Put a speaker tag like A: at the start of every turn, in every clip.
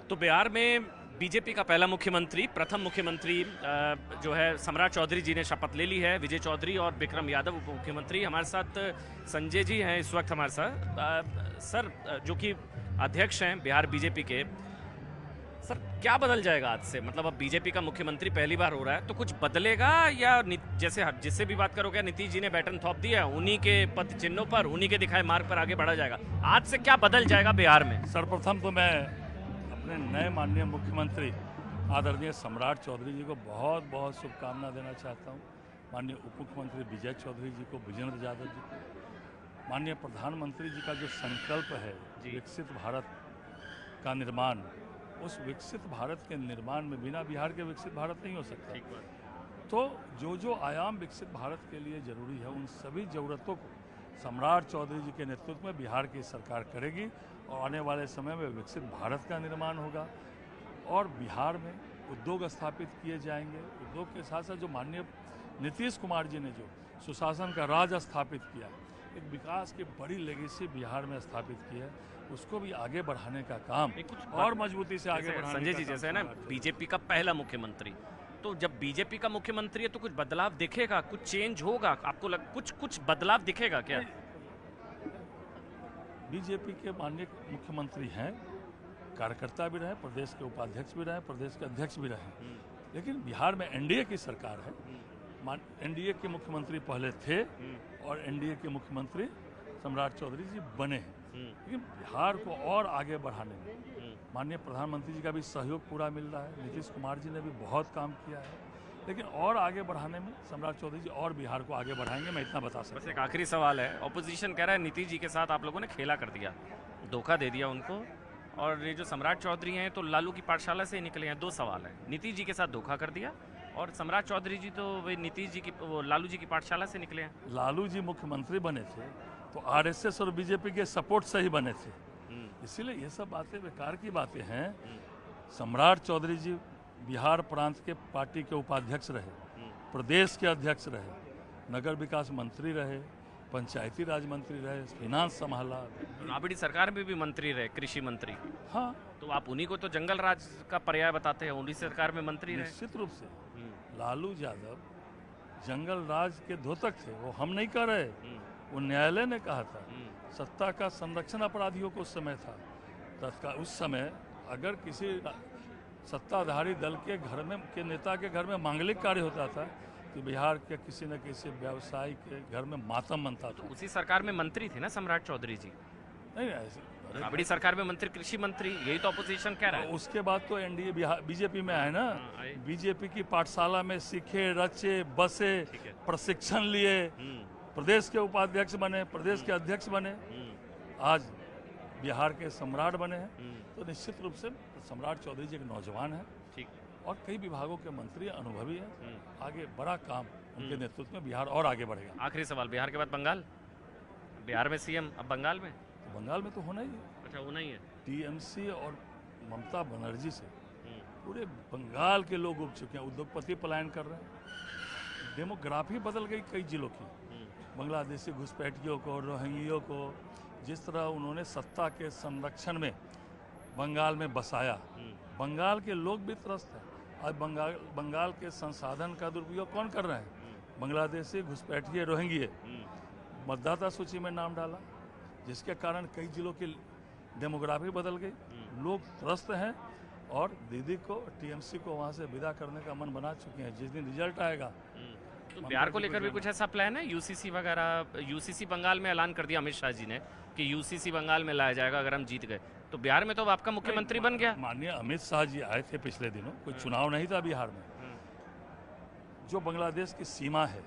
A: तो बिहार में बीजेपी का पहला मुख्यमंत्री, प्रथम मुख्यमंत्री जो है सम्राट चौधरी जी ने शपथ ले ली है। विजय चौधरी और विक्रम यादव उप मुख्यमंत्री। हमारे साथ संजय जी हैं इस वक्त हमारे साथ। सर, जो कि अध्यक्ष हैं बिहार बीजेपी के, सर क्या बदल जाएगा आज से? मतलब अब बीजेपी का मुख्यमंत्री पहली बार हो रहा है, तो कुछ बदलेगा या जैसे जिससे भी बात करोगे, नीतीश जी ने बैटन थोप दिया, उन्हीं के पद चिन्हों पर, उन्हीं के दिखाए मार्ग पर आगे बढ़ा जाएगा? आज से क्या बदल जाएगा बिहार में?
B: सर्वप्रथम तो मैं अपने नए माननीय मुख्यमंत्री आदरणीय सम्राट चौधरी जी को बहुत बहुत शुभकामना देना चाहता हूँ। माननीय उप मुख्यमंत्री विजय चौधरी जी को, विजेंद्र यादव जी को, माननीय प्रधानमंत्री जी का जो संकल्प है विकसित भारत का निर्माण, उस विकसित भारत के निर्माण में बिना बिहार के विकसित भारत नहीं हो सकता। तो जो जो आयाम विकसित भारत के लिए जरूरी है, उन सभी ज़रूरतों को सम्राट चौधरी जी के नेतृत्व में बिहार की सरकार करेगी और आने वाले समय में विकसित भारत का निर्माण होगा। और बिहार में उद्योग स्थापित किए जाएंगे। उद्योग के साथ साथ जो माननीय नीतीश कुमार जी ने जो सुशासन का राज स्थापित किया, एक विकास की बड़ी लेगेसी बिहार में स्थापित की है, उसको भी आगे बढ़ाने का काम और मजबूती से आगे बढ़ाने।
A: संजय जी, जैसे है ना बीजेपी का पहला मुख्यमंत्री, तो जब बीजेपी का मुख्यमंत्री है तो कुछ बदलाव दिखेगा, कुछ चेंज होगा? आपको कुछ बदलाव दिखेगा क्या?
B: बीजेपी के माननीय मुख्यमंत्री हैं, कार्यकर्ता भी रहे, प्रदेश के उपाध्यक्ष भी रहे, प्रदेश के अध्यक्ष भी रहे, लेकिन बिहार में एनडीए की सरकार है। एनडीए के मुख्यमंत्री पहले थे और एनडीए के मुख्यमंत्री सम्राट चौधरी जी बने हैं। लेकिन बिहार को और आगे बढ़ाने में माननीय प्रधानमंत्री जी का भी सहयोग पूरा मिल रहा है। नीतीश कुमार जी ने भी बहुत काम किया है, लेकिन और आगे बढ़ाने में सम्राट चौधरी जी और बिहार को आगे बढ़ाएंगे, मैं इतना बता सकता हूं।
A: बस एक आखिरी सवाल है। ऑपोजिशन कह रहा है नीतीश जी के साथ आप लोगों ने खेला कर दिया, धोखा दे दिया उनको, और ये जो सम्राट चौधरी हैं तो लालू की पाठशाला से ही निकले हैं। दो सवाल है, नीतीश जी के साथ धोखा कर दिया और सम्राट चौधरी जी तो वे नीतीश जी की, वो लालू जी की पाठशाला से निकले हैं।
B: लालू जी मुख्यमंत्री बने थे तो आरएसएस और बीजेपी के सपोर्ट से ही बने थे, इसीलिए ये सब बातें बेकार की बातें हैं। सम्राट चौधरी जी बिहार प्रांत के पार्टी के उपाध्यक्ष रहे, प्रदेश के अध्यक्ष रहे, नगर विकास मंत्री रहे, पंचायती राज मंत्री रहे, फिनांस संभाला,
A: राबड़ी सरकार में भी मंत्री रहे, कृषि मंत्री।
B: हाँ,
A: तो आप उन्हीं को तो जंगल राज का पर्याय बताते हैं, उन्हीं सरकार में मंत्री रहे।
B: निश्चित रूप से लालू यादव जंगल राज के द्योतक थे, वो हम नहीं कह रहे, वो न्यायालय ने कहा था। सत्ता का संरक्षण अपराधियों को उस समय था। तत्काल उस समय अगर किसी सत्ताधारी दल के घर में, के नेता के घर में मांगलिक कार्य होता था कि बिहार के किसी न किसी व्यवसायी के घर में मातम मनता था।
A: उसी सरकार में मंत्री थे ना सम्राट चौधरी जी?
B: नहीं, ऐसे
A: राबड़ी सरकार में मंत्री, कृषि मंत्री, यही तो अपोजिशन कह रहा है।
B: उसके बाद तो एनडीए बीजेपी में आए ना। बीजेपी की पाठशाला में सीखे, रचे, बसे, प्रशिक्षण लिए, प्रदेश के उपाध्यक्ष बने, प्रदेश के अध्यक्ष बने, आज बिहार के सम्राट बने हैं। तो निश्चित रूप से सम्राट चौधरी जी एक नौजवान है और कई विभागों के मंत्री अनुभवी हैं। आगे बड़ा काम उनके नेतृत्व में बिहार और आगे बढ़ेगा।
A: आखिरी सवाल, बिहार के बाद बंगाल, बिहार में सीएम अब बंगाल में?
B: बंगाल में तो होना ही है।
A: अच्छा, होना ही है।
B: टीएमसी और ममता बनर्जी से पूरे बंगाल के लोग उब चुके हैं, उद्योगपति पलायन कर रहे हैं, डेमोग्राफी बदल गई कई जिलों की। बांग्लादेशी घुसपैठियों को, रोहिंग्यों को जिस तरह उन्होंने सत्ता के संरक्षण में बंगाल में बसाया, बंगाल के लोग भी त्रस्त हैं। आज बंगाल के संसाधन का दुरुपयोग कौन कर रहे हैं? बांग्लादेशी घुसपैठिए, रोहिंग्ये। मतदाता सूची में नाम डाला, जिसके कारण कई जिलों की डेमोग्राफी बदल गई, लोग त्रस्त हैं और दीदी को, टीएमसी को वहाँ से विदा करने का मन बना चुके हैं। जिस दिन रिजल्ट आएगा,
A: तो बिहार को लेकर भी कुछ ऐसा प्लान है? यूसीसी वगैरह, यूसीसी बंगाल में ऐलान कर दिया अमित शाह जी ने कि यूसीसी बंगाल में लाया जाएगा अगर हम जीत गए। तो बिहार में तो आपका मुख्यमंत्री बन गया।
B: माननीय अमित शाह जी आए थे पिछले दिनों, कोई चुनाव नहीं था बिहार में। जो बांग्लादेश की सीमा है,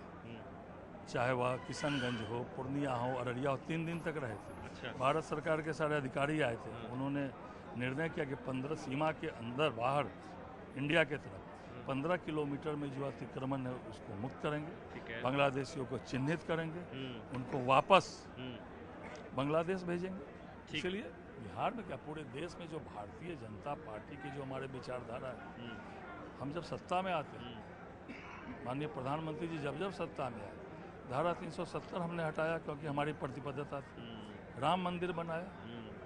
B: चाहे वह किशनगंज हो, पूर्णिया हो, अररिया हो, 3 दिन तक रहे थे।
A: अच्छा।
B: भारत सरकार के सारे अधिकारी आए थे। उन्होंने निर्णय किया कि 15 सीमा के अंदर बाहर इंडिया के तरफ 15 किलोमीटर में जो अतिक्रमण है उसको मुक्त करेंगे, बांग्लादेशियों को चिन्हित करेंगे, उनको वापस बांग्लादेश भेजेंगे। इसलिए बिहार में क्या, पूरे देश में जो भारतीय जनता पार्टी की जो हमारे विचारधारा है, हम जब सत्ता में आते हैं, माननीय प्रधानमंत्री जी जब सत्ता में आए, धारा 370 हमने हटाया क्योंकि हमारी प्रतिबद्धता थी। राम मंदिर बनाया,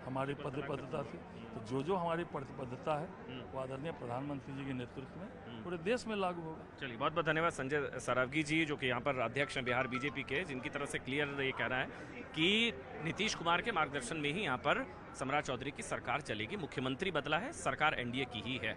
B: हमारी प्रतिबद्धता थी। तो जो हमारी प्रतिबद्धता है वो आदरणीय प्रधानमंत्री जी के नेतृत्व में पूरे देश में लागू होगा।
A: चलिए, बहुत बहुत धन्यवाद संजय सरावगी जी, जो कि यहाँ पर अध्यक्ष हैं बिहार बीजेपी के, जिनकी तरफ से क्लियर ये कहना है कि नीतीश कुमार के मार्गदर्शन में ही यहाँ पर सम्राट चौधरी की सरकार चलेगी। मुख्यमंत्री बदला है, सरकार एनडीए की ही है।